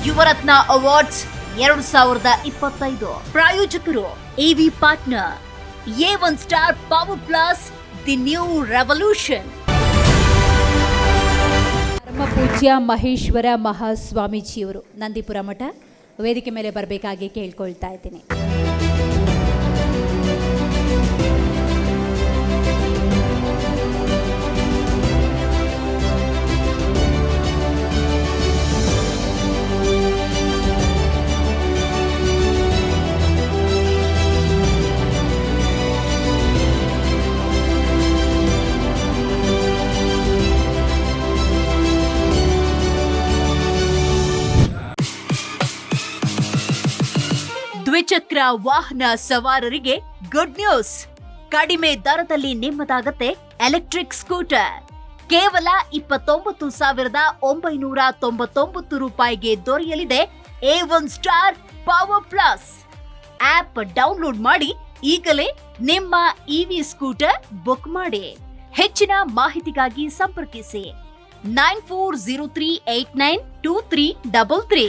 Yuvarathna awards 2025 ಪ್ರಾಯೋಜಕರು AV partner A1 star power plus the new revolution. ಪರಮ ಪೂಜ್ಯ ಮಹೇಶ್ವರ ಮಹಾಸ್ವಾಮೀಜಿಯವರು ನಂದಿಪುರ ಮಠ ವೇದಿಕೆ ಮೇಲೆ ಬರಬೇಕಾಗಿ ಕೇಳ್ಕೊಳ್ತಾ ಇದ್ದೀನಿ. ದ್ವಿಚಕ್ರ ವಾಹನ ಸವಾರರಿಗೆ ಗುಡ್ ನ್ಯೂಸ್. ಕಡಿಮೆ ದರದಲ್ಲಿ ನಿಮ್ಮದಾಗತ್ತೆ ಎಲೆಕ್ಟ್ರಿಕ್ ಸ್ಕೂಟರ್. ಕೇವಲ 29,999 ರೂಪಾಯಿಗೆ ದೊರೆಯಲಿದೆ A1 star power plus. App download ಮಾಡಿ ಈಗಲೇ ನಿಮ್ಮ ಇವಿ ಸ್ಕೂಟರ್ ಬುಕ್ ಮಾಡಿ. ಹೆಚ್ಚಿನ ಮಾಹಿತಿಗಾಗಿ ಸಂಪರ್ಕಿಸಿ 9403892333.